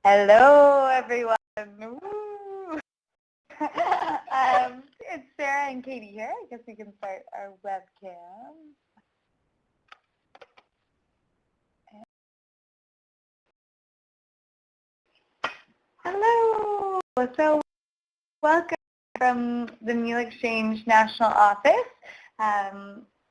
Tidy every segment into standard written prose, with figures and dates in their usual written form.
Hello, everyone. Woo. It's Sarah and Katie here. I guess we can start our webcam. Hello. So welcome from the Meal Exchange National Office.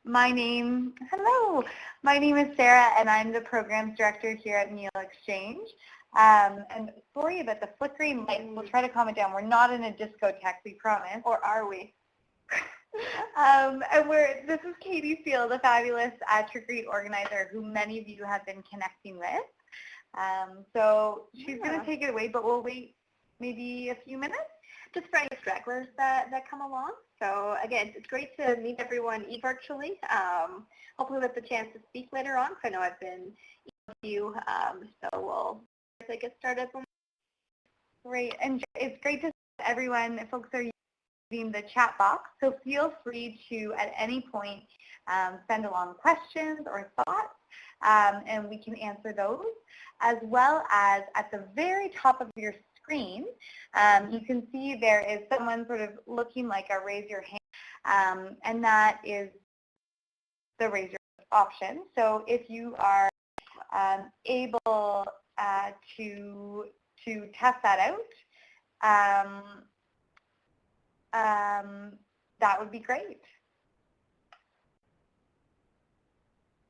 My name is Sarah, and I'm the Programs Director here at Meal Exchange. And sorry about the flickering lights. We'll try to calm it down. We're not in a discotheque, we promise. Or are we? And this is Katie Field, the fabulous Trick or Treat organizer who many of you have been connecting with. So she's going to take it away, but we'll wait maybe a few minutes just for any stragglers that come along. So again, it's great to meet everyone virtually. Hopefully we'll have the chance to speak later on, because I know I've been with you. So we'll get started. Great, and it's great to see everyone. Folks are using the chat box, so feel free to at any point send along questions or thoughts, and we can answer those. As well as at the very top of your screen, you can see there is someone sort of looking like a raise your hand, and that is the raise your hand option. So if you are able to test that out, that would be great.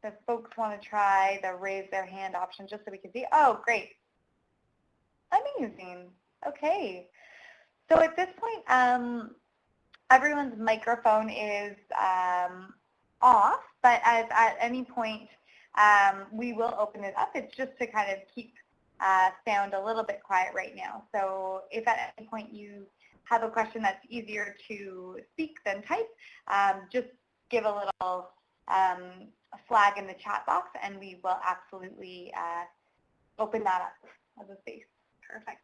If folks want to try the raise their hand option just so we can see. Oh, great. Amazing. Okay. So at this point, everyone's microphone is off, but at any point, we will open it up. It's just to kind of keep sound a little bit quiet right now. So if at any point you have a question that's easier to speak than type, just give a little flag in the chat box, and we will absolutely open that up as a space. Perfect.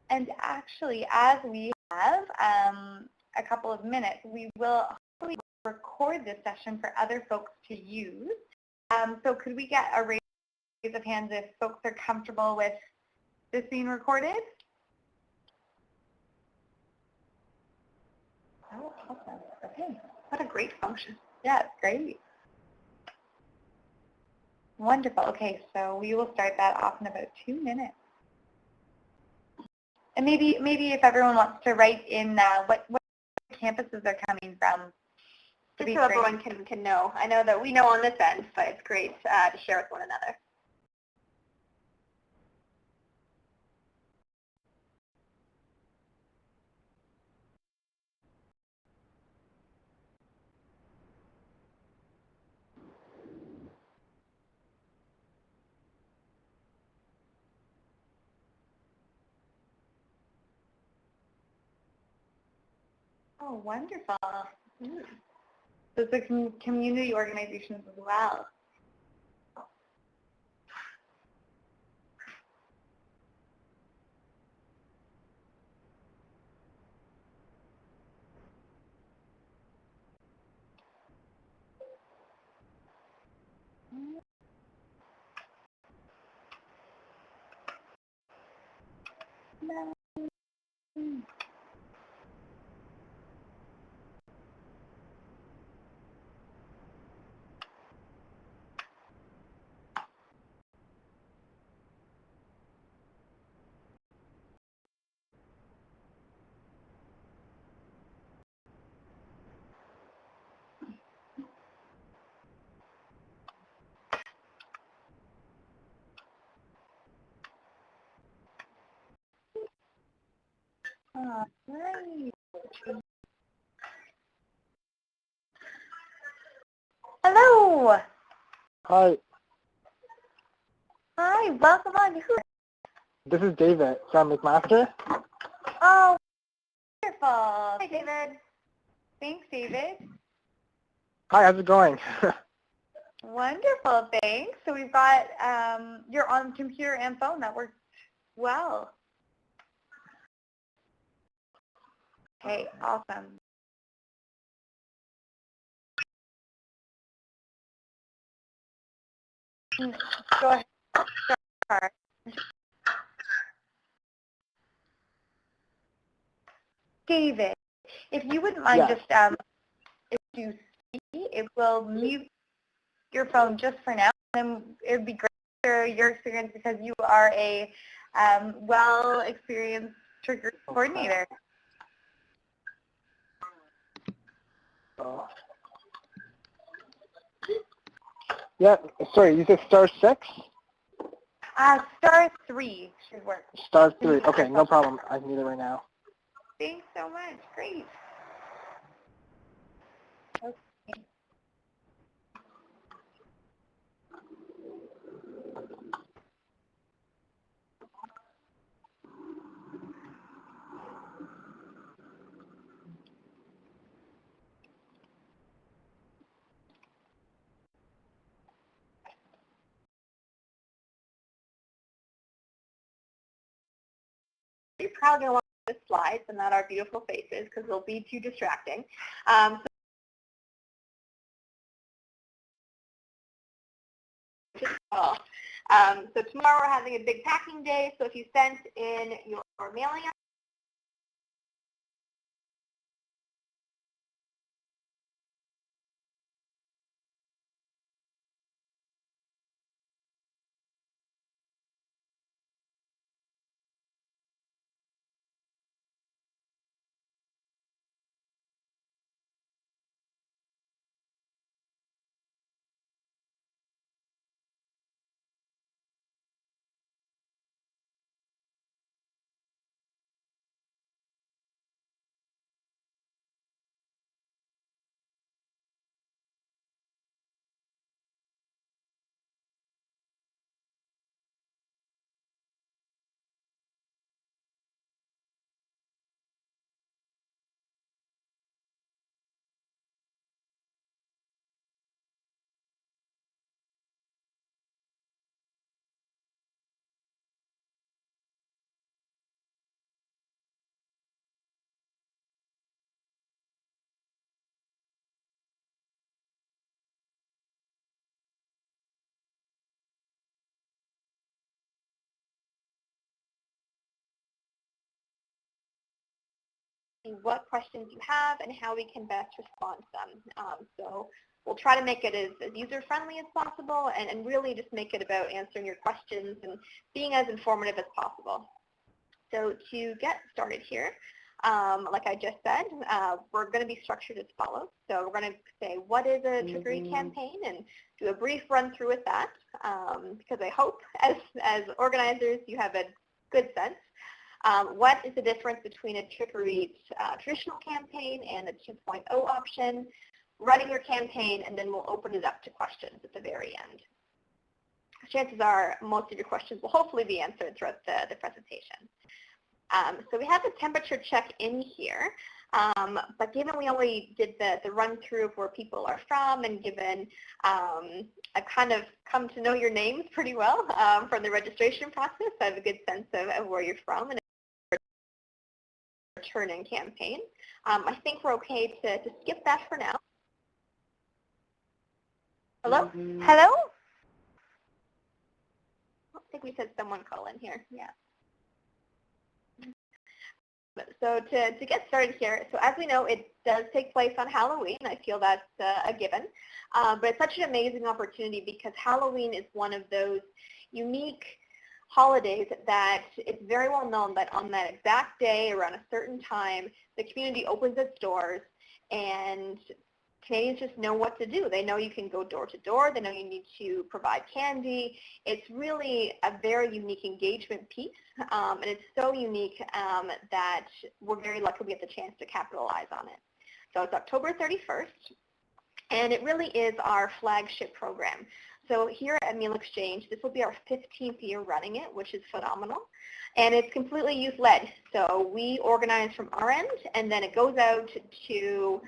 And actually, as we have a couple of minutes, we will hopefully record this session for other folks to use. So could we get a raise of hands if folks are comfortable with this being recorded? Oh, awesome. Okay. What a great function. Yeah, it's great. Wonderful. Okay, so we will start that off in about 2 minutes. And maybe if everyone wants to write in what campuses they're coming from. Just so everyone can know. I know that we know on this end, but it's great to share with one another. Oh, wonderful. So the community organizations as well. Oh, great. Hello. Hi. Hi, welcome on. This is David from McMaster. Oh, wonderful. Hi, David. Thanks, David. Hi, how's it going? Wonderful, thanks. So we've got, you're on computer and phone. That works well. Okay, awesome. Go ahead. Start. David, if you wouldn't mind Yes. just, if you speak, it will mute your phone just for now. And it would be great to hear your experience because you are a well-experienced trigger coordinator. Yeah, sorry, you said star 6? Star 3 should work. Star 3. Okay, no problem. I can do it right now. Thanks so much. Great. Okay. You're probably going to want the slides and not our beautiful faces because they'll be too distracting. So tomorrow we're having a big packing day, so if you sent in your mailing what questions you have and how we can best respond to them. So we'll try to make it as user-friendly as possible and really just make it about answering your questions and being as informative as possible. So to get started here, like I just said, we're going to be structured as follows. So we're going to say, what is a trickery campaign, and do a brief run through with that, because I hope as organizers you have a good sense. What is the difference between a trickery traditional campaign and a 2.0 option, running your campaign, and then we'll open it up to questions at the very end. Chances are most of your questions will hopefully be answered throughout the presentation. So we have a temperature check in here, but given we only did the run through of where people are from, and given I've kind of come to know your names pretty well from the registration process, I have a good sense of where you're from and returning campaign. I think we're okay to skip that for now. Hello? Hello? I think we said someone call in here. Yeah. So to get started here, so as we know, it does take place on Halloween. I feel that's a given. But it's such an amazing opportunity because Halloween is one of those unique holidays that it's very well known that on that exact day, around a certain time, the community opens its doors and Canadians just know what to do. They know you can go door to door. They know you need to provide candy. It's really a very unique engagement piece, and it's so unique that we're very lucky we get the chance to capitalize on it. So it's October 31st, and it really is our flagship program. So here at Meal Exchange, this will be our 15th year running it, which is phenomenal. And it's completely youth-led. So we organize from our end, and then it goes out to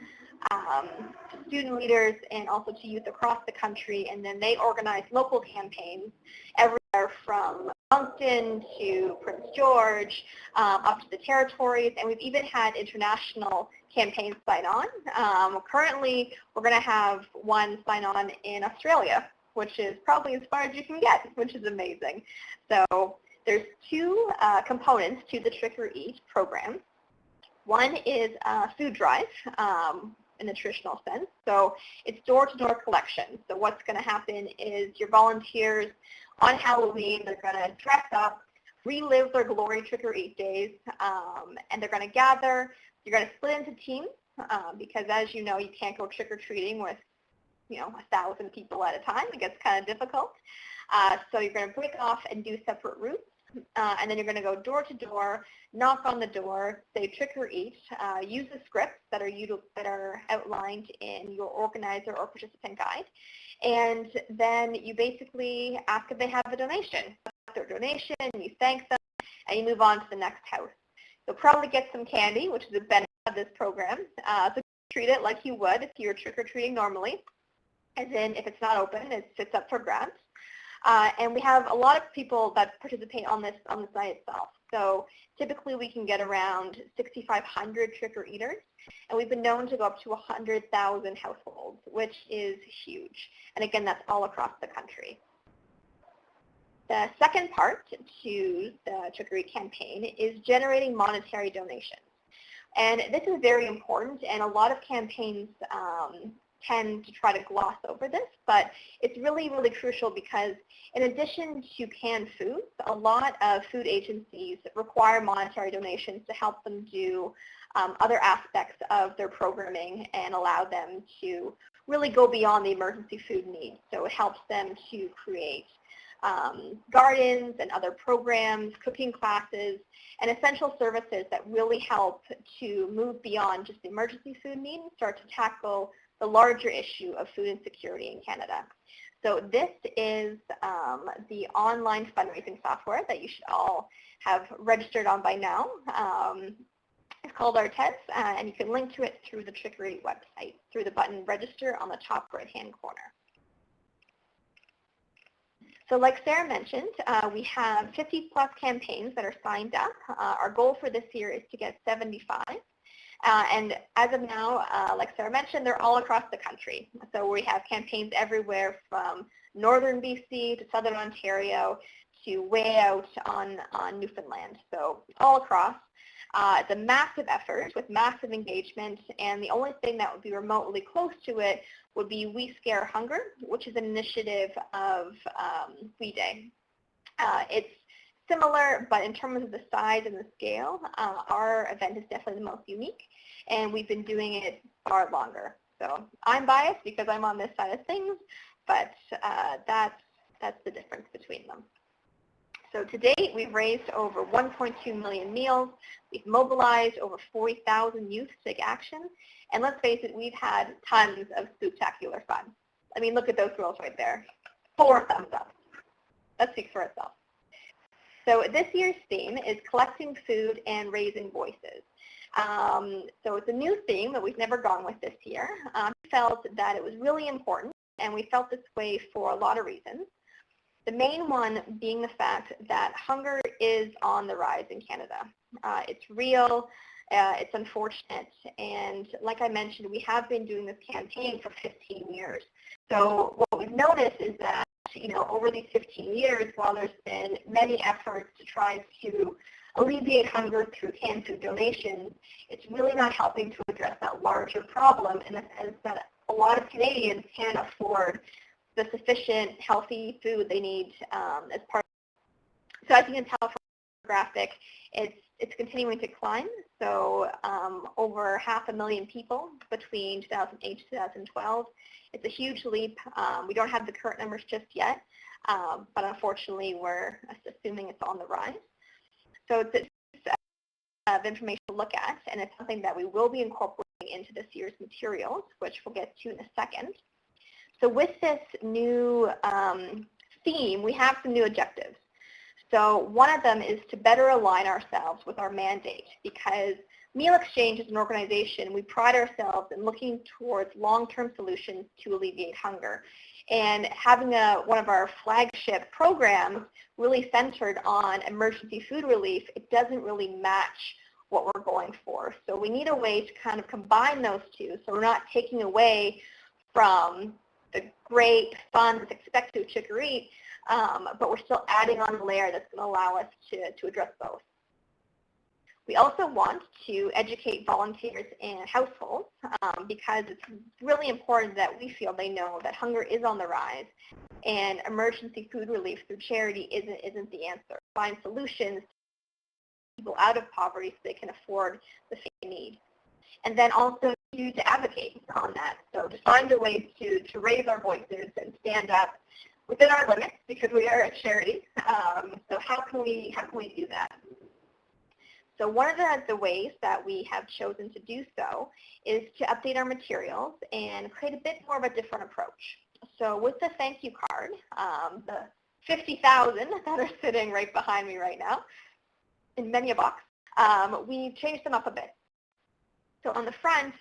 student leaders and also to youth across the country, and then they organize local campaigns everywhere from Moncton to Prince George, up to the territories, and we've even had international campaigns sign on. Currently, we're going to have one sign on in Australia. which is probably as far as you can get, which is amazing. So there's two components to the Trick or Eat program. One is food drive in the traditional sense. So it's door-to-door collection. So what's going to happen is your volunteers on Halloween, they're going to dress up, relive their glory Trick or Eat days, and they're going to gather. You're going to split into teams because, as you know, you can't go trick-or-treating with 1,000 people at a time. It gets kind of difficult. So you're going to break off and do separate routes. And then you're going to go door to door, knock on the door, say trick or eat, use the scripts that are outlined in your organizer or participant guide, and then you basically ask if they have a donation. Their donation, you thank them, and you move on to the next house. You'll probably get some candy, which is a benefit of this program. So treat it like you would if you were trick-or-treating normally, as in if it's not open, it sits up for grabs. And we have a lot of people that participate on the site itself. So typically we can get around 6,500 trick-or-eaters, and we've been known to go up to 100,000 households, which is huge. And again, that's all across the country. The second part to the Trick or Eat campaign is generating monetary donations. And this is very important, and a lot of campaigns tend to try to gloss over this, but it's really, really crucial because in addition to canned foods, a lot of food agencies require monetary donations to help them do other aspects of their programming and allow them to really go beyond the emergency food needs. So it helps them to create gardens and other programs, cooking classes, and essential services that really help to move beyond just the emergency food need and start to tackle the larger issue of food insecurity in Canada. So this is the online fundraising software that you should all have registered on by now. It's called Untitled, and you can link to it through the Trick or Eat website through the button Register on the top right-hand corner. So like Sarah mentioned, we have 50-plus campaigns that are signed up. Our goal for this year is to get 75. And as of now, like Sarah mentioned, they're all across the country. So we have campaigns everywhere from northern BC to southern Ontario to way out on Newfoundland. So all across. It's a massive effort with massive engagement, and the only thing that would be remotely close to it would be We Scare Hunger, which is an initiative of We Day. It's similar, but in terms of the size and the scale, our event is definitely the most unique, and we've been doing it far longer. So I'm biased because I'm on this side of things, but that's the difference between them. So to date, we've raised over 1.2 million meals. We've mobilized over 40,000 youth to take action. And let's face it, we've had tons of spooktacular fun. I mean, look at those girls right there. 4 thumbs up. That speaks for itself. So this year's theme is collecting food and raising voices. So it's a new theme that we've never gone with this year. We felt that it was really important, and we felt this way for a lot of reasons. The main one being the fact that hunger is on the rise in Canada. It's real, it's unfortunate, and like I mentioned, we have been doing this campaign for 15 years. So what we've noticed is that, over these 15 years, while there's been many efforts to try to alleviate hunger through canned food donations, it's really not helping to address that larger problem in the sense that a lot of Canadians can't afford the sufficient healthy food they need as part of. So as you can tell from the graphic, it's continuing to climb. So over 500,000 people between 2008 to 2012. It's a huge leap. We don't have the current numbers just yet, but unfortunately we're assuming it's on the rise. So it's of information to look at, and it's something that we will be incorporating into this year's materials, which we'll get to in a second. So with this new theme, we have some new objectives. So one of them is to better align ourselves with our mandate, because Meal Exchange is an organization, we pride ourselves in looking towards long-term solutions to alleviate hunger. And having one of our flagship programs really centered on emergency food relief, it doesn't really match what we're going for. So we need a way to kind of combine those two so we're not taking away from the great, fun that's expected to Trick or Eat, but we're still adding on a layer that's going to allow us to address both. We also want to educate volunteers and households because it's really important that we feel they know that hunger is on the rise and emergency food relief through charity isn't the answer. Find solutions to people out of poverty so they can afford the things they need. And then also to advocate on that. So to find a way to raise our voices and stand up within our limits because we are a charity. So how can we do that? So one of the ways that we have chosen to do so is to update our materials and create a bit more of a different approach. So with the thank you card, the 50,000 that are sitting right behind me right now in many a box, we changed them up a bit. So on the front,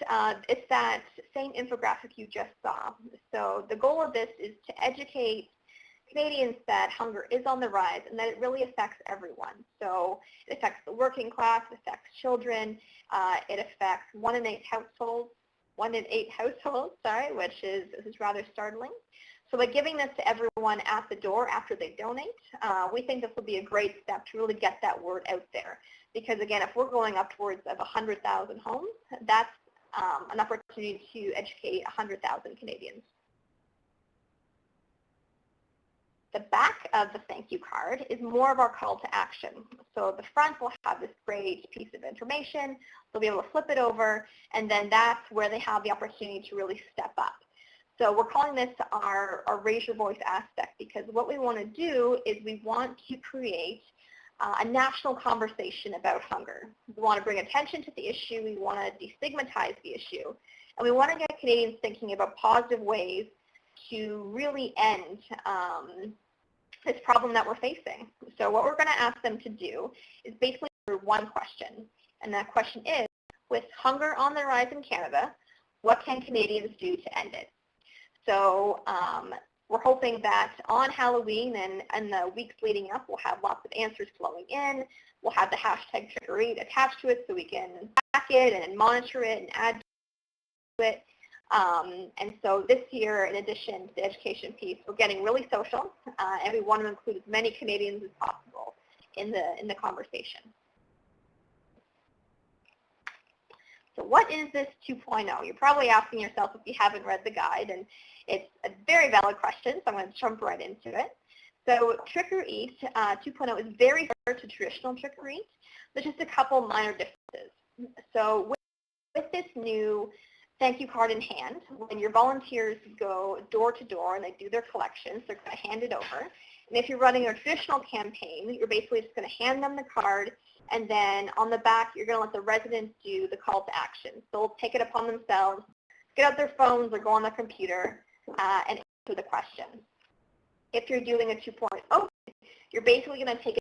it's that same infographic you just saw. So the goal of this is to educate Canadians that hunger is on the rise and that it really affects everyone. So it affects the working class, it affects children, it affects 1 in 8 households, which is rather startling. So by giving this to everyone at the door after they donate, we think this will be a great step to really get that word out there. Because again, if we're going upwards of 100,000 homes, that's an opportunity to educate 100,000 Canadians. The back of the thank you card is more of our call to action. So the front will have this great piece of information. They'll be able to flip it over, and then that's where they have the opportunity to really step up. So we're calling this our raise your voice aspect because what we want to do is we want to create a national conversation about hunger. We want to bring attention to the issue. We want to destigmatize the issue. And we want to get Canadians thinking about positive ways to really end this problem that we're facing. So what we're going to ask them to do is basically one question. And that question is, with hunger on the rise in Canada, what can Canadians do to end it? So we're hoping that on Halloween and the weeks leading up, we'll have lots of answers flowing in. We'll have the hashtag Trick or Eat attached to it so we can track it and monitor it and add to it. And so this year, in addition to the education piece, we're getting really social, and we want to include as many Canadians as possible in the conversation. So what is this 2.0? You're probably asking yourself if you haven't read the guide, and it's a very valid question, so I'm going to jump right into it. So Trick or Eat 2.0 is very similar to traditional Trick or Eat. There's just a couple minor differences. So with this new thank you card in hand, when your volunteers go door to door and they do their collections, they're going to hand it over. And if you're running a traditional campaign, you're basically just going to hand them the card, and then on the back, you're going to let the residents do the call to action. So they'll take it upon themselves, get out their phones or go on the computer and answer the question. If you're doing a 2.0, you're basically going to take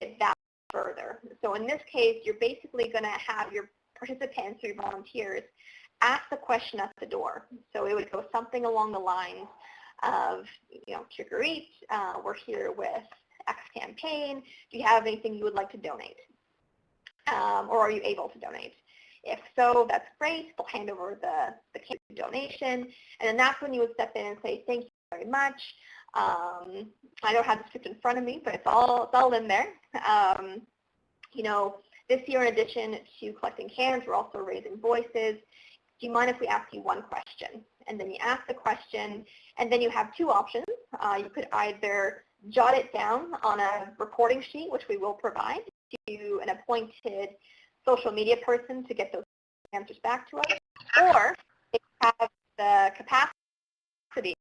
it that further. So in this case, you're basically going to have your participants or your volunteers ask the question at the door. So it would go something along the lines of, Trick or Eat, we're here with X campaign. Do you have anything you would like to donate? Or are you able to donate? If so, that's great. They'll hand over the donation. And then that's when you would step in and say, thank you very much. I don't have the script in front of me, but it's all in there. This year, in addition to collecting cans, we're also raising voices. Do you mind if we ask you one question? And then you ask the question, and then you have two options. You could either jot it down on a recording sheet, which we will provide to an appointed social media person to get those answers back to us, or if you have the capacity,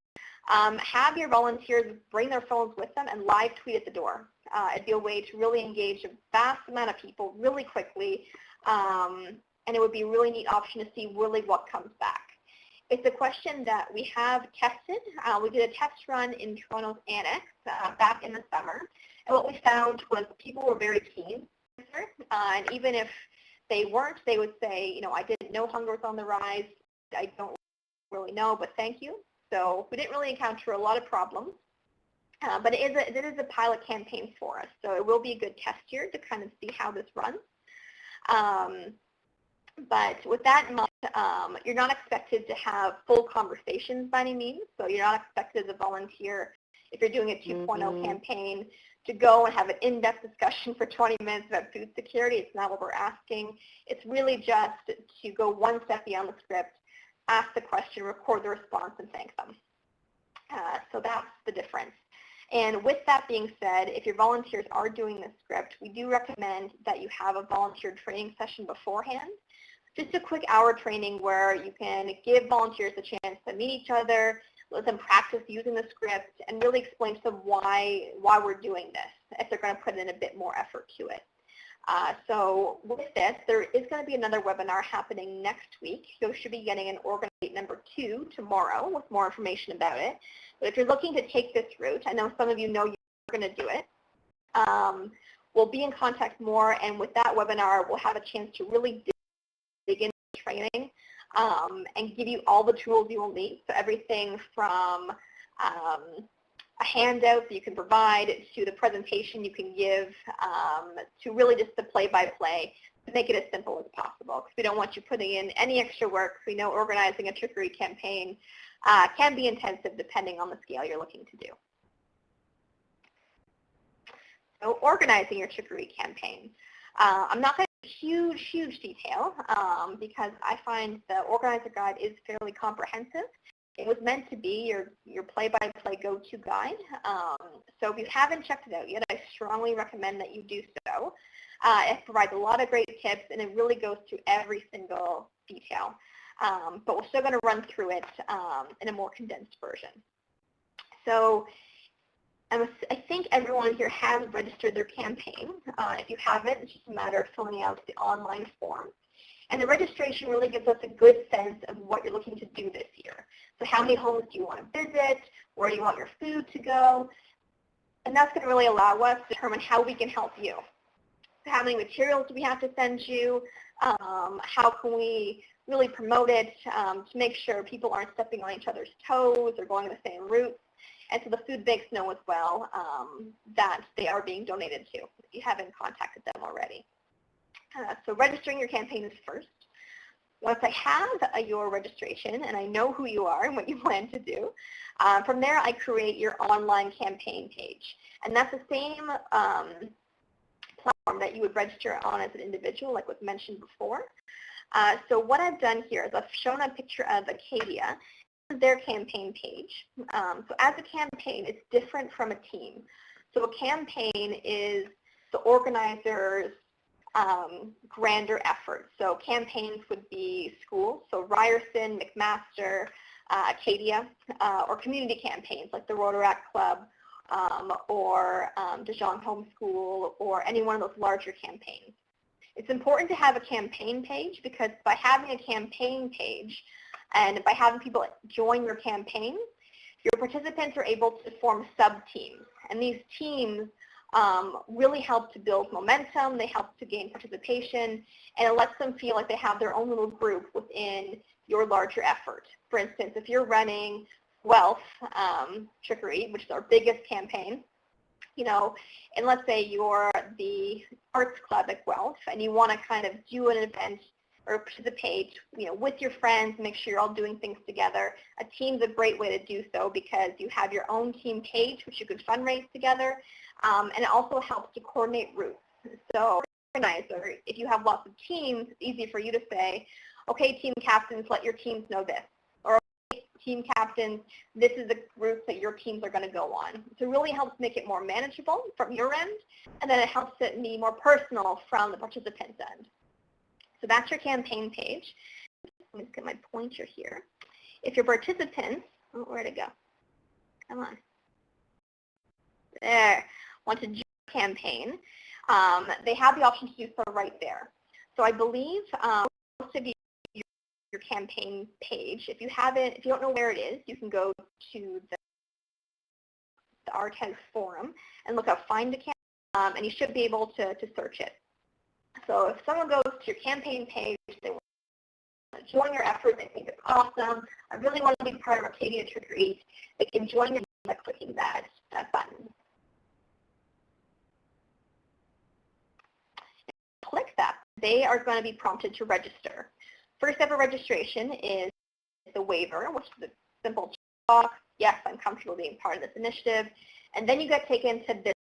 have your volunteers bring their phones with them and live tweet at the door. It'd be a way to really engage a vast amount of people really quickly, and it would be a really neat option to see really what comes back. It's a question that we have tested. We did a test run in Toronto's Annex back in the summer, and what we found was people were very keen to answer, and even if they weren't, they would say, I didn't know hunger was on the rise, I don't really know, but thank you. So we didn't really encounter a lot of problems, but it is a pilot campaign for us, so it will be a good test year to kind of see how this runs. But with that in mind, You're not expected to have full conversations by any means, so you're not expected as a volunteer, if you're doing a 2.0 campaign, to go and have an in-depth discussion for 20 minutes about food security. It's not what we're asking. It's really just to go one step beyond the script, ask the question, record the response, and thank them. So that's the difference. And with that being said, if your volunteers are doing this script, we do recommend that you have a volunteer training session beforehand. Just a quick hour training where you can give volunteers a chance to meet each other, let them practice using the script, and really explain to them why we're doing this, if they're going to put in a bit more effort to it. So with this, there is going to be another webinar happening next week. You should be getting an Organize number 2 tomorrow with more information about it. But if you're looking to take this route, I know some of you know you're going to do it. We'll be in contact more, and with that webinar, we'll have a chance to really dig into training and give you all the tools you will need. So everything from a handout that you can provide to the presentation you can give to really just the play-by-play to make it as simple as possible, because we don't want you putting in any extra work. We know organizing a trickery campaign can be intensive depending on the scale you're looking to do. So organizing your trickery campaign. I'm not going to go into huge detail because I find the organizer guide is fairly comprehensive. It was meant to be your play-by-play go-to guide. So if you haven't checked it out yet, I strongly recommend that you do so. It provides a lot of great tips, and it really goes through every single detail. But we're still going to run through it in a more condensed version. So I think everyone here has registered their campaign. If you haven't, it's just a matter of filling out the online form. And the registration really gives us a good sense of what you're looking to do this year. So how many homes do you want to visit? Where do you want your food to go? And that's going to really allow us to determine how we can help you. So how many materials do we have to send you? How can we really promote it to make sure people aren't stepping on each other's toes or going the same route? And so the food banks know as well that they are being donated to if you haven't contacted them already. So registering your campaign is first. Once I have your registration and I know who you are and what you plan to do, from there I create your online campaign page. And that's the same platform that you would register on as an individual, like was mentioned before. So what I've done here is I've shown a picture of Acadia, their campaign page. So as a campaign, it's different from a team. So a campaign is the organizer's grander effort. So campaigns would be schools, so Ryerson, McMaster, Acadia, or community campaigns like the Rotaract Club or Dijon Homeschool or any one of those larger campaigns. It's important to have a campaign page because by having a campaign page and by having people join your campaign, your participants are able to form sub-teams. And these teams really help to build momentum, they help to gain participation, and it lets them feel like they have their own little group within your larger effort. For instance, if you're running Wealth Trickery, which is our biggest campaign, you know, and let's say you're the arts club at Wealth and you want to kind of do an event or participate, you know, with your friends, make sure you're all doing things together. A team's a great way to do so because you have your own team page, which you could fundraise together, and it also helps to coordinate routes. So, organizer, if you have lots of teams, it's easy for you to say, okay, team captains, let your teams know this. Or, okay, team captains, this is the group that your teams are going to go on. So it really helps make it more manageable from your end, and then it helps it be more personal from the participants' end. So that's your campaign page. Let me just get my pointer here. If your participants, oh, where'd it go? Come on. There. Want to join a campaign, they have the option to do so right there. So I believe most of you, your campaign page, if you don't know where it is, you can go to the RTES forum and look up Find a Campaign, and you should be able to search it. So if someone goes to your campaign page, they want to join your effort, they think it's awesome, I really want to be part of Arcadia Trick or Treat, they can join it by clicking that button. Click that, they are going to be prompted to register. First step of registration is the waiver, which is a simple box. Yes, I'm comfortable being part of this initiative. And then you get taken to this.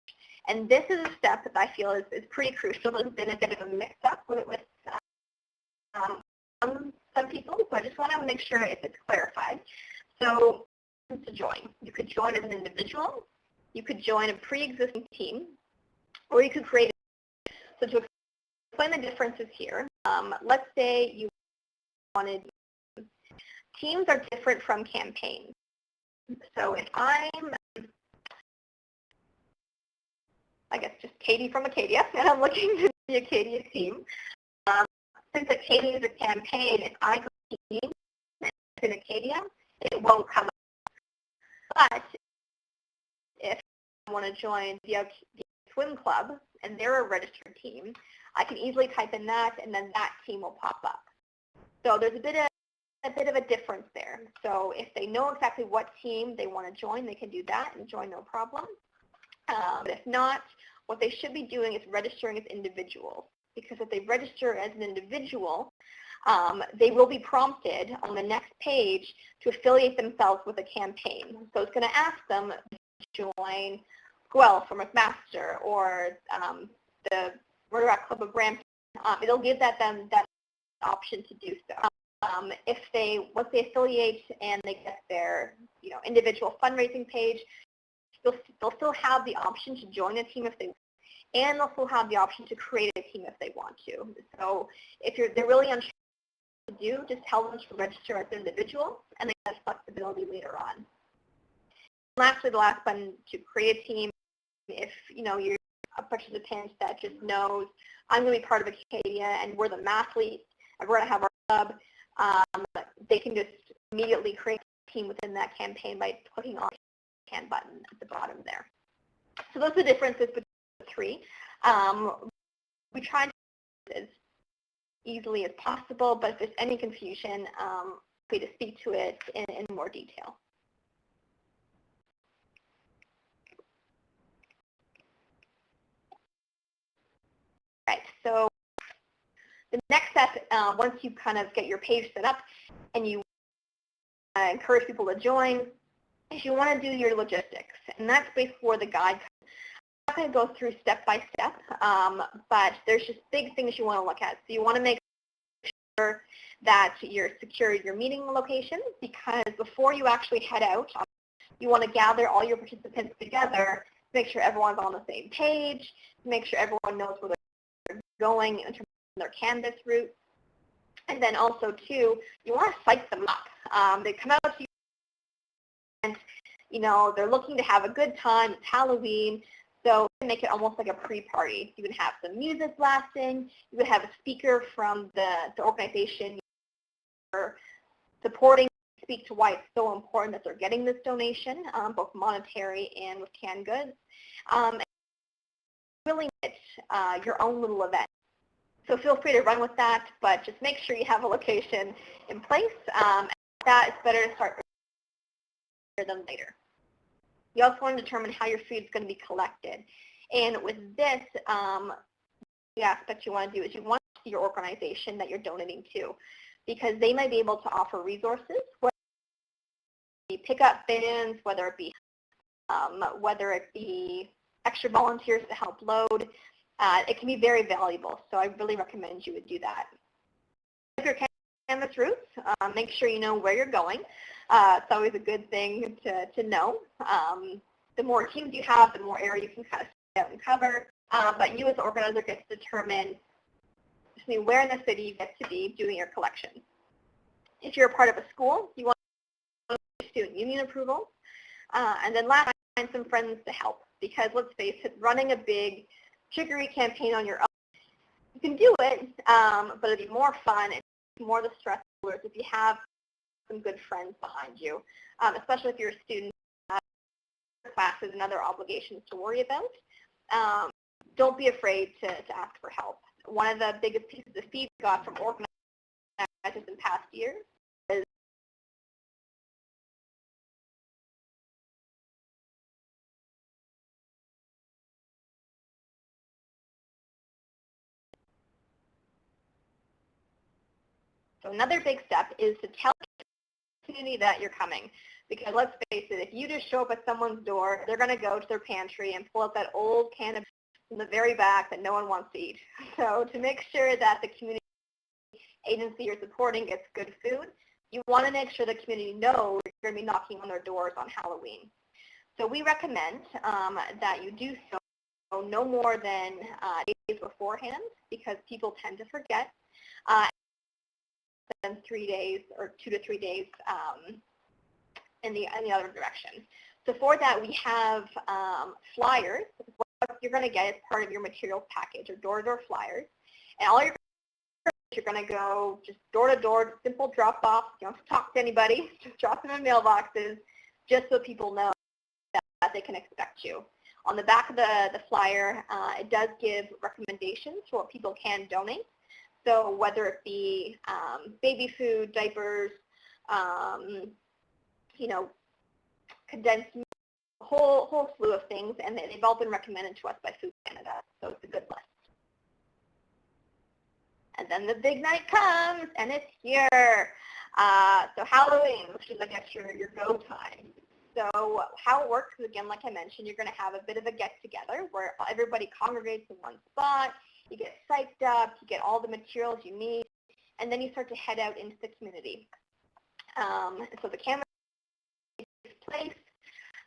And this is a step that I feel is pretty crucial. There's been a bit of a mix-up with some people, so I just want to make sure if it's clarified. So to join, you could join as an individual, you could join a pre-existing team, or you could create. So to explain the differences here, let's say you wanted, teams are different from campaigns. So if I'm, I guess, just Katie from Acadia, and I'm looking to the Acadia team, since Acadia is a campaign, if I go to team in Acadia, it won't come up. But if I want to join the swim club, and they're a registered team, I can easily type in that, and then that team will pop up. So there's a bit of a difference there. So if they know exactly what team they want to join, they can do that and join no problem. But if not, what they should be doing is registering as individuals. Because if they register as an individual, they will be prompted on the next page to affiliate themselves with a campaign. So it's going to ask them to join Guelph or McMaster or the Rotaract Club of Brampton. It'll give them that option to do so. If once they affiliate and they get their individual fundraising page, they'll still have the option to join a team if they want, and they'll still have the option to create a team if they want to. So if they're really unsure what to do, just tell them to register as an individual, and they have flexibility later on. And lastly, the last button, to create a team. If you're a participant that just knows, I'm going to be part of Acadia and we're the mathletes and we're going to have our club, they can just immediately create a team within that campaign by clicking on the can button at the bottom there. So those are the differences between the three. We try to do this as easily as possible, but if there's any confusion, we to speak to it in more detail. Right, so the next step, once you kind of get your page set up and you encourage people to join, is you want to do your logistics, and that's before the guide. I'm not going to go through step by step, but there's just big things you want to look at. So you want to make sure that you're secure your meeting location, because before you actually head out, you want to gather all your participants together, make sure everyone's on the same page, make sure everyone knows where they're going in terms of their Canvas route. And then also, too, you want to psych them up. They come out to you and, they're looking to have a good time. It's Halloween. So make it almost like a pre-party. You can have some music blasting. You could have a speaker from the organization you're supporting speak to why it's so important that they're getting this donation, both monetary and with canned goods. Really make it your own little event. So feel free to run with that, but just make sure you have a location in place. That it's better to start earlier than later. You also want to determine how your food is going to be collected. And with this, the aspect you want to do is you want to see your organization that you're donating to, because they might be able to offer resources, whether it be pickup bins, whether it be extra volunteers to help load. It can be very valuable, so I really recommend you would do that. If your Canvas routes, make sure you know where you're going. It's always a good thing to know. The more teams you have, the more area you can kind of stay out and cover. But you as the organizer get to determine where in the city you get to be doing your collection. If you're a part of a school, you want student union approval. And then last, find some friends to help, because let's face it, running a big sugary campaign on your own, you can do it, but it'd be more fun and more the stress if you have some good friends behind you, especially if you're a student, classes and other obligations to worry about. Don't be afraid to ask for help. One of the biggest pieces of feedback we got from organizers in past years is So another big step is to tell the community that you're coming. Because let's face it, if you just show up at someone's door, they're going to go to their pantry and pull out that old can of in the very back that no one wants to eat. So to make sure that the community agency you're supporting gets good food, you want to make sure the community knows you're going to be knocking on their doors on Halloween. So we recommend that you do so no more than days beforehand, because people tend to forget, than 3 days or 2 to 3 days in the other direction. So for that, we have flyers. What you're going to get is part of your materials package, or door-to-door flyers. And all you're going to go just door-to-door, simple drop-off. You don't have to talk to anybody. Just drop them in mailboxes, just so people know that they can expect you. On the back of the flyer, it does give recommendations for what people can donate. So whether it be baby food, diapers, condensed milk, a whole slew of things, and they've all been recommended to us by Food Canada, so it's a good list. And then the big night comes, and it's here. So Halloween, which is, I guess, your go time. So how it works is, again, like I mentioned, you're going to have a bit of a get-together where everybody congregates in one spot. You get psyched up, you get all the materials you need, and then you start to head out into the community. So the camera takes place,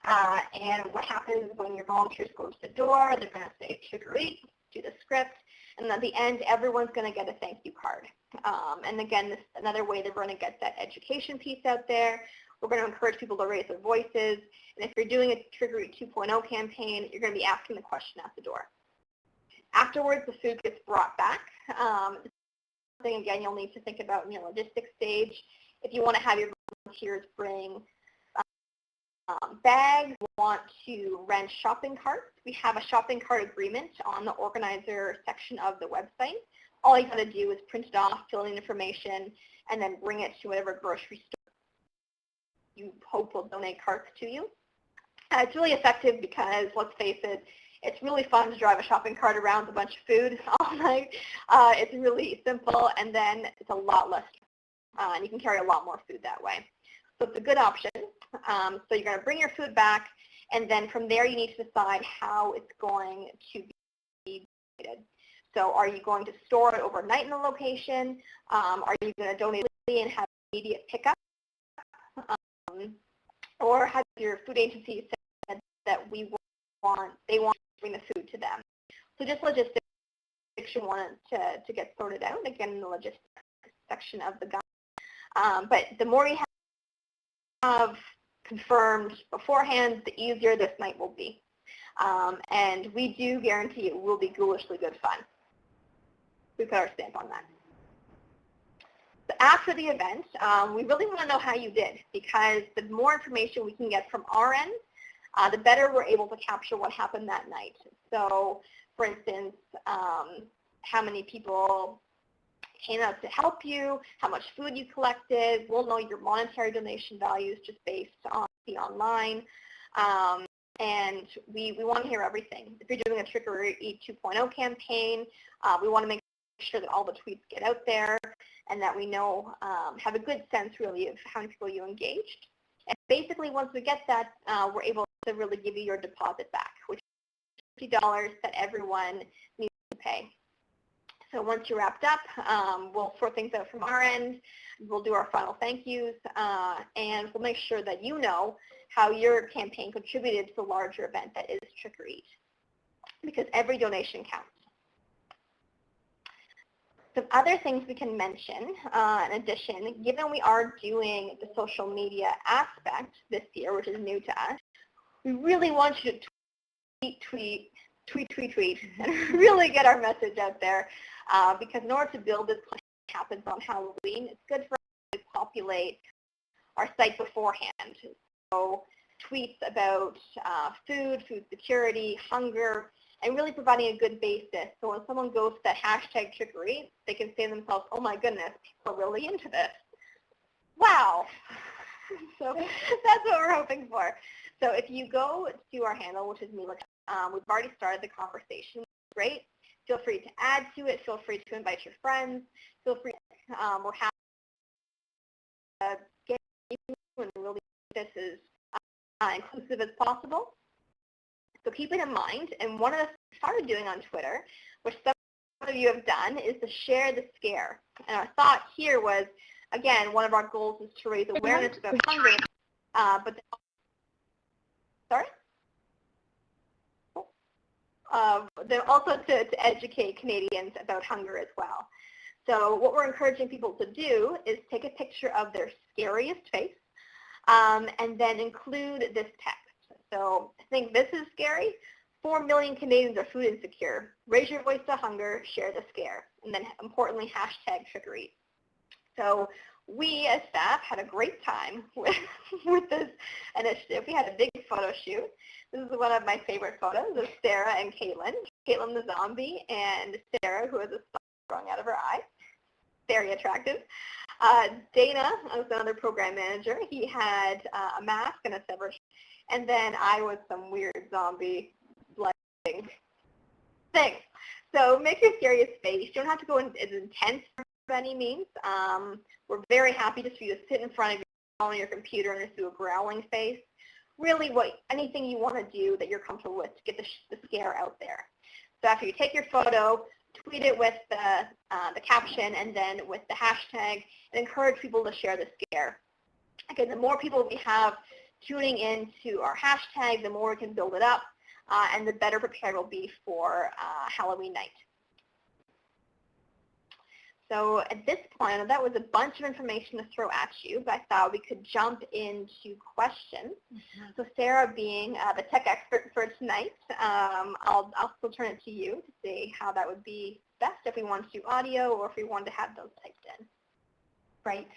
and what happens when your volunteers go to the door, they're going to say, trick or treat, do the script, and at the end, everyone's going to get a thank you card. And again, this is another way that we're going to get that education piece out there. We're going to encourage people to raise their voices, and if you're doing a Trick or Treat 2.0 campaign, you're going to be asking the question at the door. Afterwards, the food gets brought back. Something, again, you'll need to think about in your logistics stage. If you want to have your volunteers bring bags, want to rent shopping carts, we have a shopping cart agreement on the organizer section of the website. All you got to do is print it off, fill in information, and then bring it to whatever grocery store you hope will donate carts to you. It's really effective because, let's face it, it's really fun to drive a shopping cart around with a bunch of food all night. It's really simple, and then it's a lot less, and you can carry a lot more food that way. So it's a good option. So you're going to bring your food back, and then from there you need to decide how it's going to be donated. So are you going to store it overnight in the location? Are you going to donate it and have immediate pickup? Or have your food agency said that they want to bring the food to them? So just logistics, you want to get sorted out, again, in the logistics section of the guide. But the more you have confirmed beforehand, the easier this night will be. And we do guarantee it will be ghoulishly good fun. We put our stamp on that. So after the event, we really want to know how you did, because the more information we can get from our end, the better we're able to capture what happened that night. So, for instance, how many people came out to help you, how much food you collected. We'll know your monetary donation values just based on the online. And we want to hear everything. If you're doing a Trick or Treat 2.0 campaign, we want to make sure that all the tweets get out there and that we know, have a good sense really of how many people you engaged. And basically once we get that, we're able to really give you your deposit back, which is $50 that everyone needs to pay. So once you're wrapped up, we'll sort things out from our end, we'll do our final thank yous, and we'll make sure that you know how your campaign contributed to the larger event that is Trick or Treat, because every donation counts. Some other things we can mention, in addition, given we are doing the social media aspect this year, which is new to us, we really want you to tweet, and really get our message out there, because in order to build this plan that happens on Halloween, it's good for us to populate our site beforehand. So tweets about food security, hunger, and really providing a good basis. So when someone goes to that hashtag Trick or Treat, they can say to themselves, oh my goodness, people are really into this. Wow. So that's what we're hoping for. So if you go to our handle, which is Mila, we've already started the conversation. Great. Feel free to add to it. Feel free to invite your friends. Feel free. We're happy get you and really this is inclusive as possible. So keep it in mind. And one of the things we started doing on Twitter, which some of you have done, is to share the scare. And our thought here was, again, one of our goals is to raise awareness about hunger, but sorry? Then also to educate Canadians about hunger as well. So what we're encouraging people to do is take a picture of their scariest face and then include this text. So I think this is scary. 4 million Canadians are food insecure. Raise your voice to hunger, share the scare. And then importantly, hashtag Trick or Eat. So we as staff had a great time with this initiative. We had a big photo shoot. This is one of my favorite photos of Sarah and Caitlin. Caitlin the zombie and Sarah who has a star growing out of her eye. Very attractive. Dana was another program manager. He had a mask and a severed. And then I was some weird zombie thing. So make your scariest face. You don't have to go as intense by any means. We're very happy to see you sit in front of you on your computer and just do a growling face. Really, anything you want to do that you're comfortable with to get the scare out there. So after you take your photo, tweet it with the caption and then with the hashtag, and encourage people to share the scare. Again, the more people we have tuning into our hashtag, the more we can build it up, and the better prepared we'll be for Halloween night. So at this point, that was a bunch of information to throw at you, but I thought we could jump into questions. Mm-hmm. So Sarah, being the tech expert for tonight, I'll still turn it to you to see how that would be best, if we want to do audio or if we wanted to have those typed in. Right.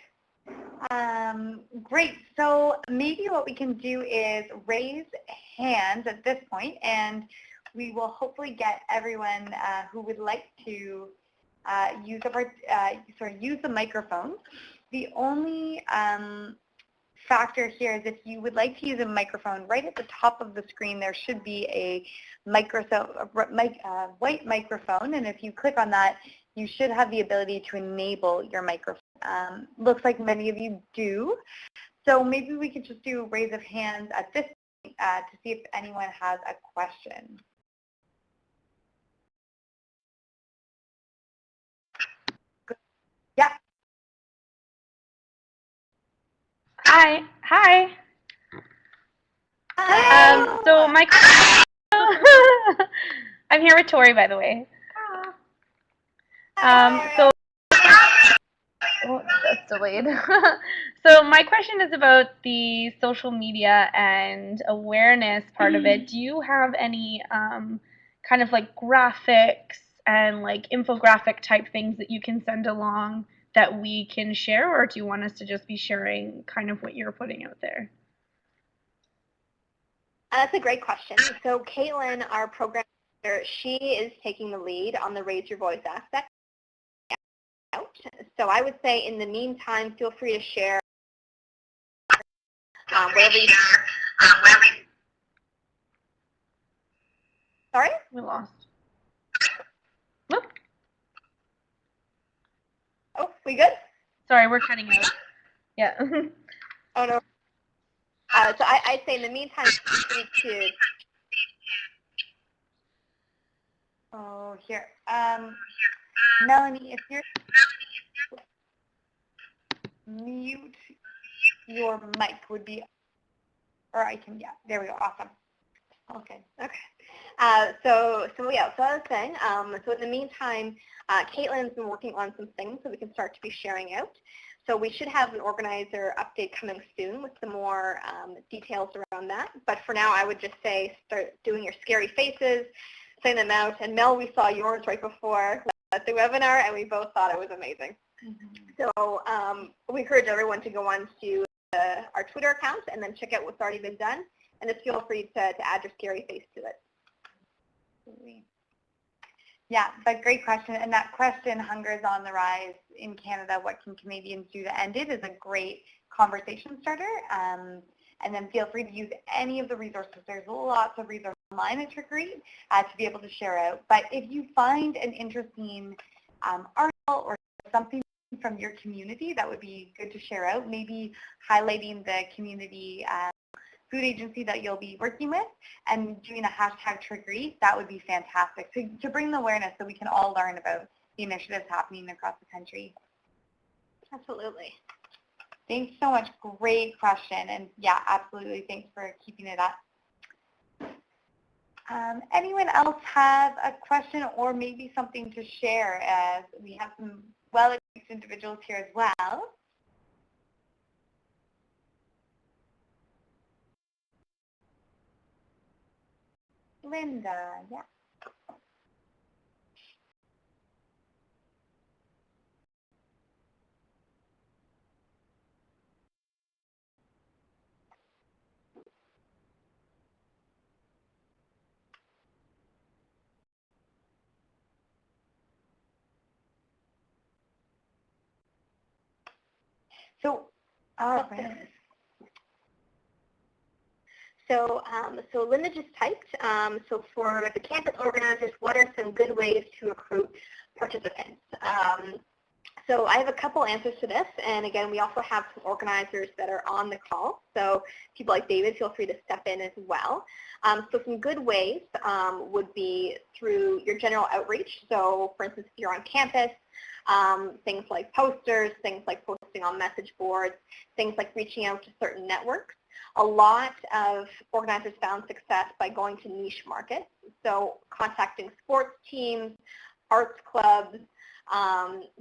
Great. So maybe what we can do is raise hands at this point, and we will hopefully get everyone who would like to use the microphone. The only factor here is if you would like to use a microphone, right at the top of the screen there should be a white microphone, and if you click on that, you should have the ability to enable your microphone. Looks like many of you do. So maybe we could just do a raise of hands at this point to see if anyone has a question. Yeah. Hi. Hi. So my I'm here with Tori, by the way. So that's delayed. So my question is about the social media and awareness part of it. Do you have any kind of like graphics and like infographic type things that you can send along that we can share, or do you want us to just be sharing kind of what you're putting out there? That's a great question. So Caitlin, our program manager, she is taking the lead on the Raise Your Voice aspect. So I would say in the meantime, feel free to share wherever you Sorry? We lost. Oh, we good? Sorry, we're cutting out. Yeah. Oh, no. So I'd say in the meantime, feel free to... Oh, here. Melanie, if you're mute your mic would be, or I can, yeah, there we go, awesome. Okay. So I was saying, so in the meantime, Caitlin's been working on some things that we can start to be sharing out. So we should have an organizer update coming soon with some more details around that. But for now, I would just say start doing your scary faces, sending them out. And Mel, we saw yours right before the webinar, and we both thought it was amazing. Mm-hmm. So we encourage everyone to go on to our Twitter account and then check out what's already been done. And just feel free to add your scary face to it. Yeah, but great question. And that question, hunger is on the rise in Canada, what can Canadians do to end it, is a great conversation starter. And then feel free to use any of the resources. There's lots of resources online at Trick or Eat to be able to share out. But if you find an interesting article or something from your community that would be good to share out, maybe highlighting the community food agency that you'll be working with and doing a hashtag Triggerief, that would be fantastic to bring the awareness so we can all learn about the initiatives happening across the country. Absolutely. Thanks so much. Great question. And yeah, absolutely. Thanks for keeping it up. Anyone else have a question or maybe something to share, as we have some well-experienced individuals here as well? Linda, yeah. So, all right. So Linda just typed, so for the campus organizers, what are some good ways to recruit participants? So I have a couple answers to this, and again, we also have some organizers that are on the call, so people like David, feel free to step in as well. So some good ways would be through your general outreach. So for instance, if you're on campus, things like posters, things like posting on message boards, things like reaching out to certain networks. A lot of organizers found success by going to niche markets, so contacting sports teams, arts clubs,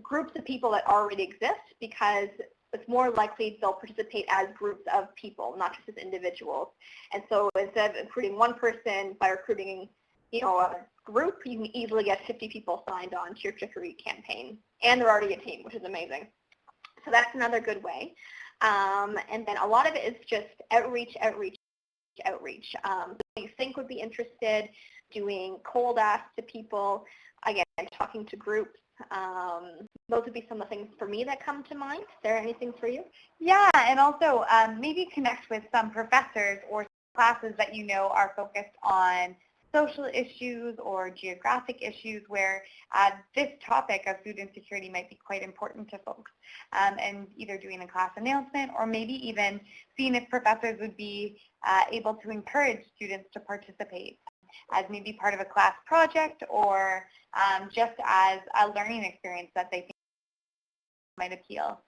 groups of people that already exist, because it's more likely they'll participate as groups of people, not just as individuals. And so instead of recruiting one person, by recruiting a group, you can easily get 50 people signed on to your Tipperary campaign, and they're already a team, which is amazing. So that's another good way. And then a lot of it is just outreach. You think would be interested, doing cold asks to people, again, talking to groups. Those would be some of the things for me that come to mind. Is there anything for you? Yeah, and also maybe connect with some professors or classes that you know are focused on social issues or geographic issues where this topic of food insecurity might be quite important to folks, and either doing a class announcement or maybe even seeing if professors would be able to encourage students to participate as maybe part of a class project or just as a learning experience that they think might appeal.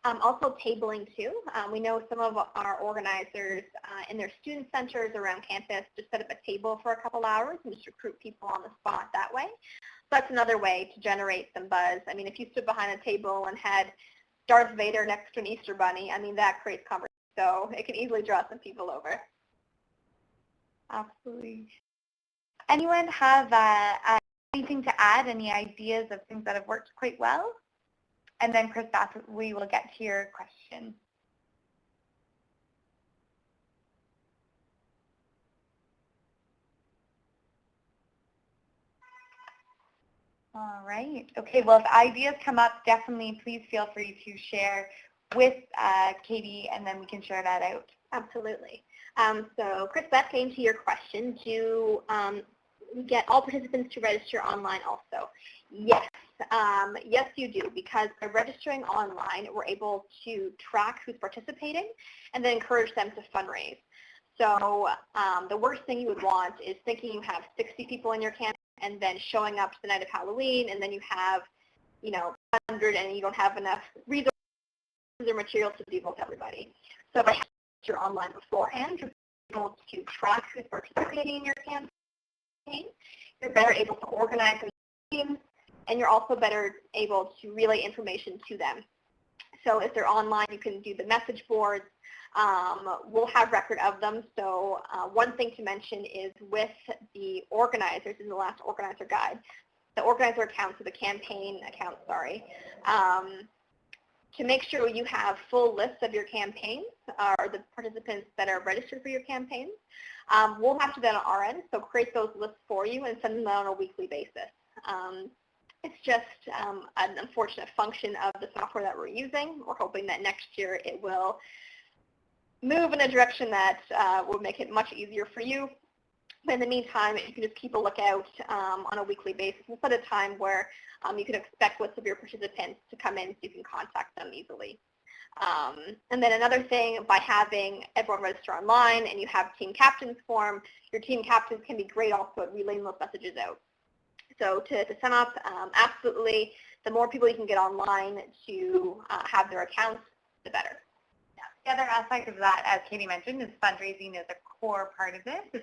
Also tabling too. We know some of our organizers in their student centers around campus just set up a table for a couple hours and just recruit people on the spot that way. So that's another way to generate some buzz. I mean, if you stood behind a table and had Darth Vader next to an Easter Bunny, I mean, that creates conversation. So it can easily draw some people over. Absolutely. Anyone have anything to add, any ideas of things that have worked quite well? And then, Chris, we will get to your question. All right. Okay, well, if ideas come up, definitely please feel free to share with Katie, and then we can share that out. Absolutely. So, Chris, that came to your question. Do get all participants to register online also? Yes. Yes, you do, because by registering online, we're able to track who's participating and then encourage them to fundraise. So the worst thing you would want is thinking you have 60 people in your camp and then showing up to the night of Halloween, and then you have, 100 and you don't have enough resources or materials to deal with everybody. So by you're online beforehand, you're able to track who's participating in your campaign. You're better able to organize teams, and you're also better able to relay information to them. So if they're online, you can do the message boards. We'll have record of them. So one thing to mention is with the organizers in the last organizer guide, the organizer accounts, or the campaign account, sorry, to make sure you have full lists of your campaigns or the participants that are registered for your campaigns. We'll have to do that on our end, so create those lists for you and send them out on a weekly basis. It's just an unfortunate function of the software that we're using. We're hoping that next year it will move in a direction that will make it much easier for you. But in the meantime, you can just keep a lookout on a weekly basis. We'll set a time where you can expect lists of your participants to come in so you can contact them easily. And then another thing, by having everyone register online and you have team captains form, your team captains can be great also at relaying those messages out. So to sum up, absolutely, the more people you can get online to have their accounts, the better. Yeah. The other aspect of that, as Katie mentioned, is fundraising is a core part of this.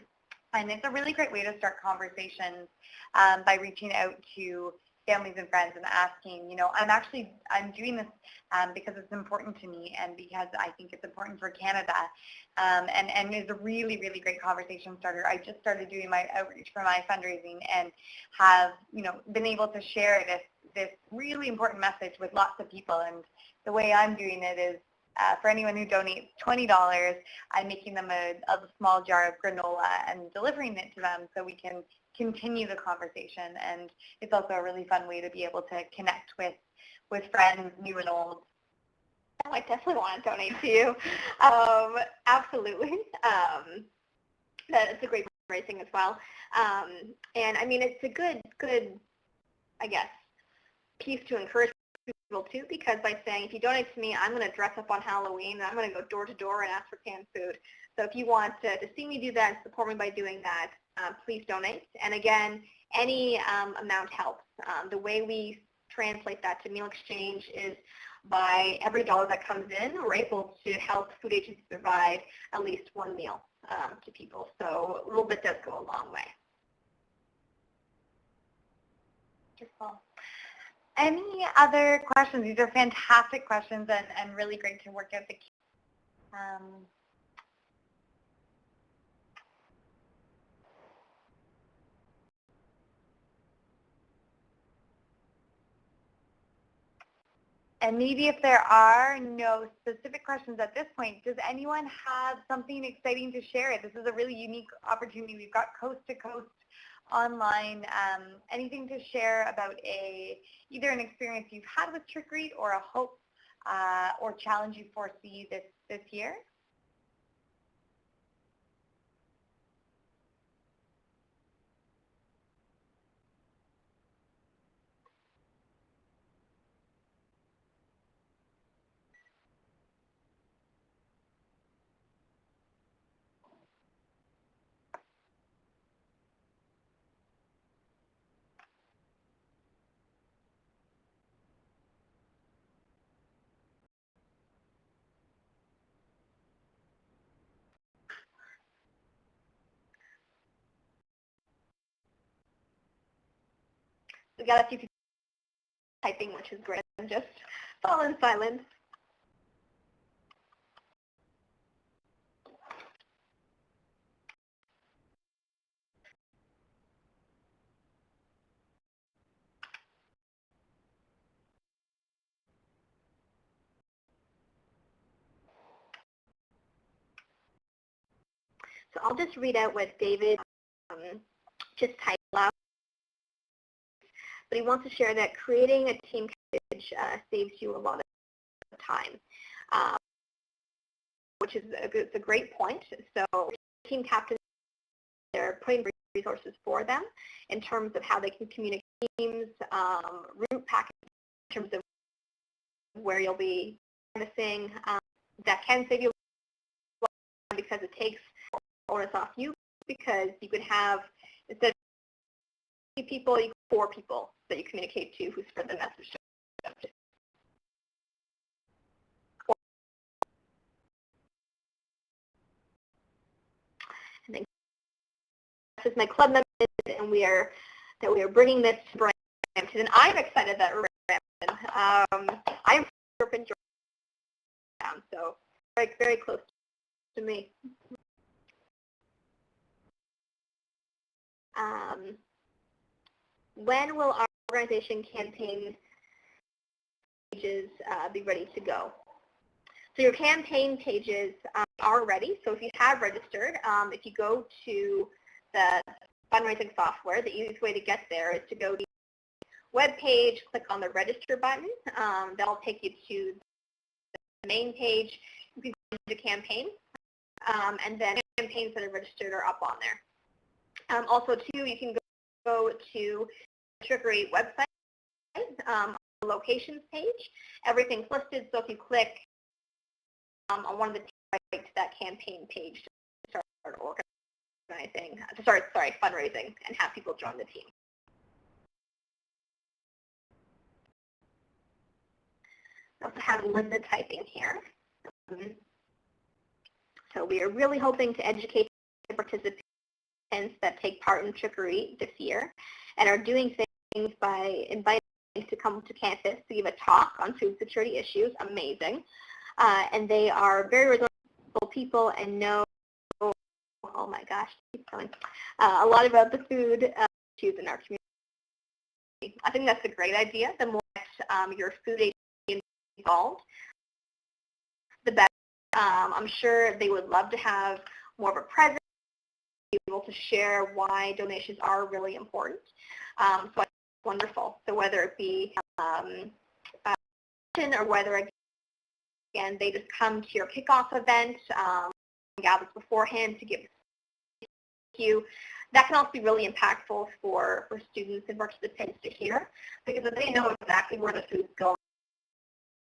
And it's a really great way to start conversations by reaching out to families and friends and asking, I'm doing this because it's important to me and because I think it's important for Canada. And it's a really, really great conversation starter. I just started doing my outreach for my fundraising and have, been able to share this really important message with lots of people. And the way I'm doing it is for anyone who donates $20, I'm making them a small jar of granola and delivering it to them so we can continue the conversation. And it's also a really fun way to be able to connect with friends, new and old. Oh, I definitely want to donate to you. Absolutely. That's a great fundraising as well. And I mean, it's a good, I guess, piece to encourage people too, because by saying, if you donate to me, I'm going to dress up on Halloween and I'm going to go door to door and ask for canned food. So if you want to see me do that and support me by doing that, please donate. And again, any amount helps. The way we translate that to meal exchange is by every dollar that comes in, we're able to help food agencies provide at least one meal to people. So a little bit does go a long way. Wonderful. Any other questions? These are fantastic questions and really great to work out the And maybe if there are no specific questions at this point, does anyone have something exciting to share? This is a really unique opportunity. We've got coast to coast online. Anything to share about either an experience you've had with Trick or Treat or a hope or challenge you foresee this year? We got a few people typing, which is great, and just fall in silence. So I'll just read out what David just typed out. But he wants to share that creating a team package saves you a lot of time, which is a great point. So team captains, they're putting resources for them in terms of how they can communicate teams, route package in terms of where you'll be missing. That can save you a lot of time because it takes onus off you, because you could have, instead of people, you have 4 people that you communicate to who spread the message to. And then this is my club members, and we are bringing this to Brampton, and I'm excited that we're in Brampton. I'm from Georgetown, so very, very close to me. When will our organization campaign pages be ready to go? So your campaign pages are ready. So if you have registered, if you go to the fundraising software, the easiest way to get there is to go to the web page, click on the register button. That'll take you to the main page. You can go to the campaign, and then campaigns that are registered are up on there. Also, too, you can go to the Trickery website, on the locations page. Everything's listed, so if you click on one of the right to that campaign page to start organizing, to start fundraising and have people join the team. I also have Linda typing here. So we are really hoping to educate the participants that take part in Trickery this year and are doing things by inviting to come to campus to give a talk on food security issues. Amazing. And they are very resourceful people and know, oh my gosh, keep going, a lot about the food issues in our community. I think that's a great idea. The more your food agency involved, the better. I'm sure they would love to have more of a presence, be able to share why donations are really important. So it's wonderful. So whether it be or whether, again, they just come to your kickoff event, gathers beforehand to give you, that can also be really impactful for students and participants to hear, because if they know exactly where the food's going,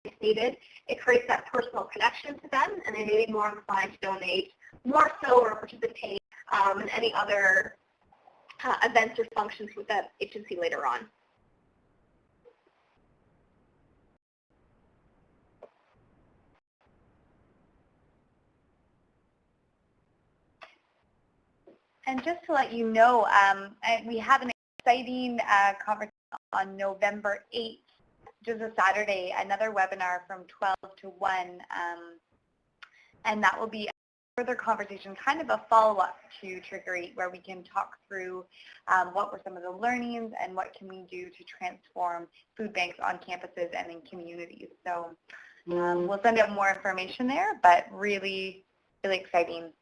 it's needed, it creates that personal connection to them, and they may be more inclined to donate more so or participate in any other events or functions with that agency later on. And just to let you know, we have an exciting conference on November 8th, which is a Saturday, another webinar from 12 to 1, and that will be a further conversation, kind of a follow-up to Trickery, where we can talk through what were some of the learnings and what can we do to transform food banks on campuses and in communities. So we'll send out more information there, but really, really exciting.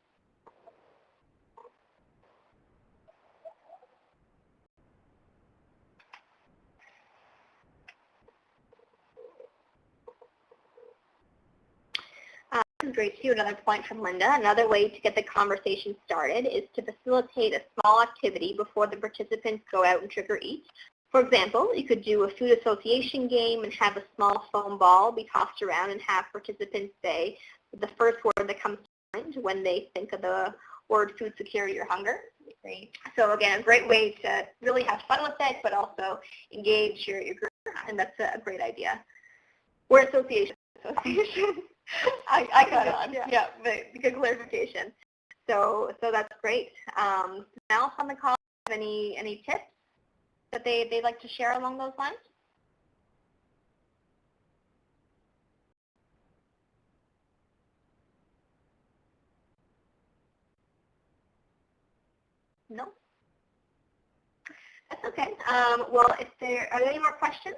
Great too. Another point from Linda. Another way to get the conversation started is to facilitate a small activity before the participants go out and trick or eat. For example, you could do a food association game and have a small foam ball be tossed around and have participants say the first word that comes to mind when they think of the word food security or hunger. Great. So again, a great way to really have fun with it, but also engage your group, and that's a great idea. Word association. I got on. Yeah, but good clarification. So that's great. Now on the call, any tips that they'd like to share along those lines? No? That's okay. Well, if there are any more questions,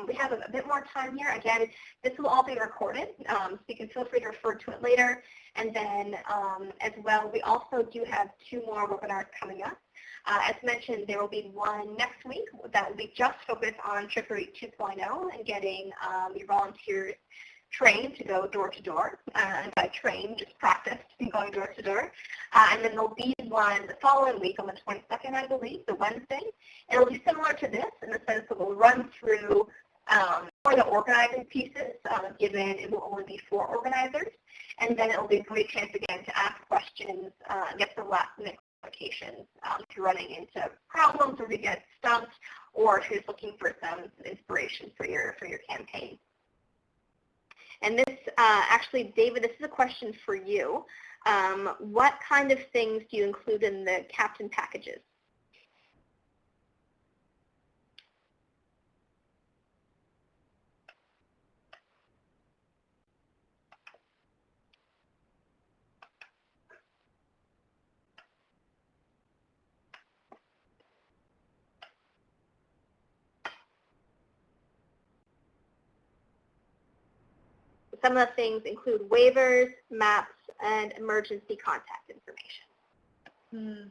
we have a bit more time here. Again, this will all be recorded, so you can feel free to refer to it later. And then as well, we also do have 2 more webinars coming up. As mentioned, there will be one next week that will be just focused on Trickery 2.0 and getting your volunteers trained to go door to door, and by trained, just practice in going door to door. And then there'll be one the following week on the 22nd, I believe, the Wednesday. It'll be similar to this in the sense that we'll run through for the organizing pieces, given it will only be 4 organizers. And then it'll be a great chance again to ask questions, get some last minute clarifications if you're running into problems or to get stumped, or if you're just looking for some inspiration for your campaign. And this, actually, David, this is a question for you. What kind of things do you include in the captain packages? Some of the things include waivers, maps, and emergency contact information.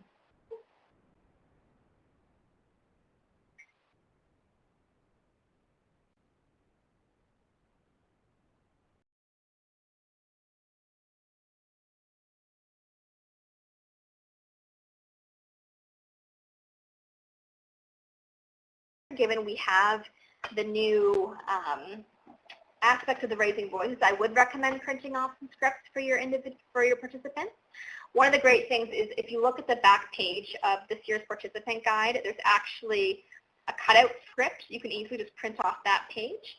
given we have the new aspect of the Raising Voices, I would recommend printing off some scripts for your participants. One of the great things is if you look at the back page of this year's participant guide, there's actually a cutout script. You can easily just print off that page.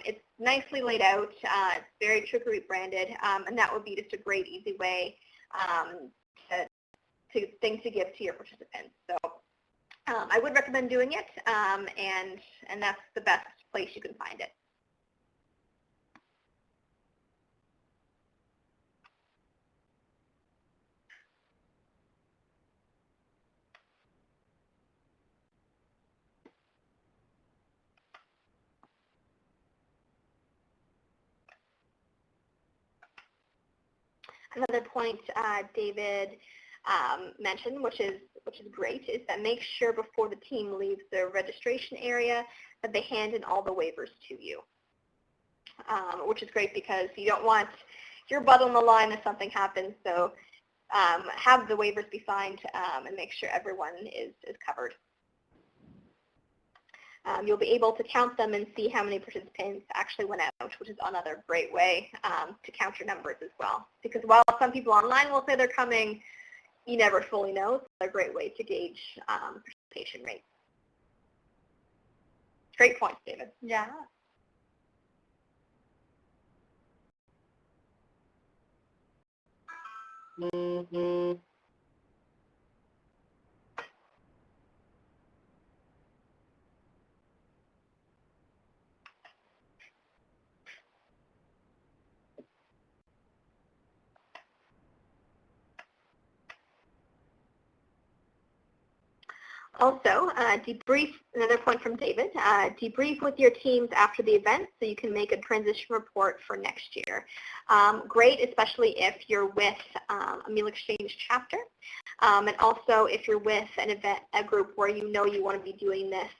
It's nicely laid out. It's very Trickery branded, and that would be just a great, easy way to give to your participants. So I would recommend doing it, and that's the best place you can find it. Another point David mentioned, which is great, is that make sure before the team leaves the registration area that they hand in all the waivers to you, which is great because you don't want your butt on the line if something happens. So have the waivers be signed and make sure everyone is covered. You'll be able to count them and see how many participants actually went out, which is another great way to count your numbers as well. Because while some people online will say they're coming, you never fully know. So they're a great way to gauge participation rate. Great points, David. Yeah. Mm-hmm. Also, debrief, another point from David, debrief with your teams after the event so you can make a transition report for next year. Great, especially if you're with a Meal Exchange chapter, and also if you're with a group where you know you want to be doing this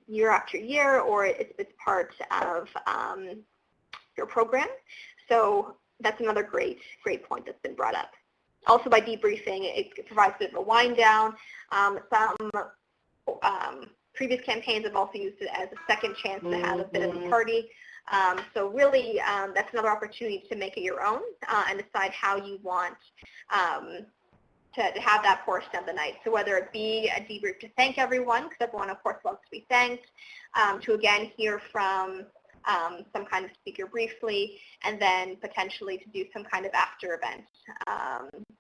year after year, or it's part of your program. So that's another great point that's been brought up. Also, by debriefing, it provides a bit of a wind down. Some previous campaigns have also used it as a second chance to have a bit of a party. So really, that's another opportunity to make it your own and decide how you want to have that portion of the night. So whether it be a debrief to thank everyone, because everyone, of course, loves to be thanked, to again hear from some kind of speaker briefly, and then potentially to do some kind of after event,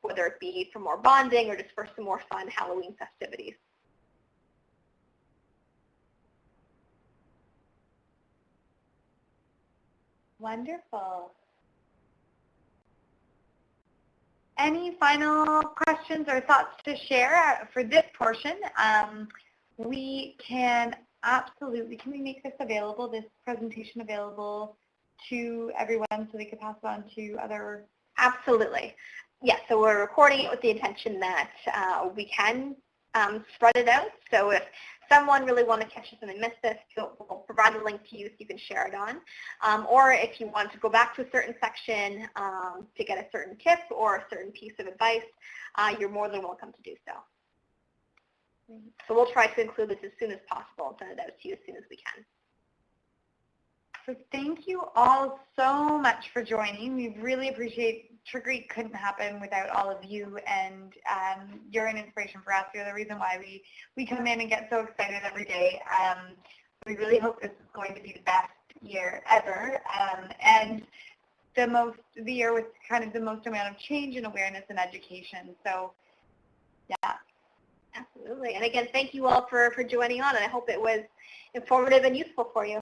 whether it be for more bonding or just for some more fun Halloween festivities. Wonderful. Any final questions or thoughts to share for this portion? We can absolutely, can we make this available, this presentation available to everyone so they could pass it on to other? Absolutely. Yes, so we're recording it with the intention that we can spread it out. So if someone really want to catch this and they missed this, we'll provide a link to you so you can share it on. Or if you want to go back to a certain section to get a certain tip or a certain piece of advice, you're more than welcome to do so. So we'll try to include this as soon as possible and send it out to you as soon as we can. So thank you all so much for joining. We really appreciate Trickery couldn't happen without all of you, and you're an inspiration for us. You're the reason why we come in and get so excited every day. We really hope this is going to be the best year ever, and the year with kind of the most amount of change and awareness and education. So yeah. Absolutely. And again, thank you all for joining on, and I hope it was informative and useful for you.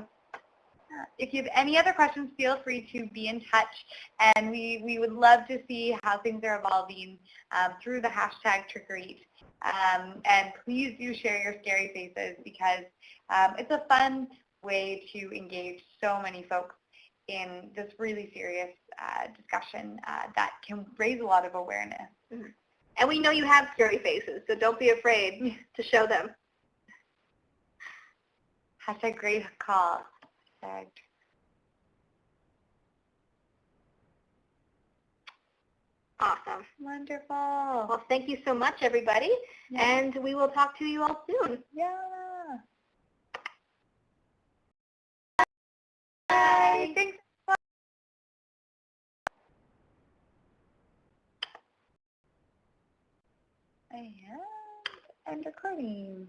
If you have any other questions, feel free to be in touch, and we would love to see how things are evolving through the hashtag Trickery. And please do share your scary faces, because it's a fun way to engage so many folks in this really serious discussion that can raise a lot of awareness. Mm-hmm. And we know you have scary faces, so don't be afraid to show them. Hashtag great call. Awesome. Wonderful. Well, thank you so much, everybody, and we will talk to you all soon. Yeah. Bye. Thanks. I am recording.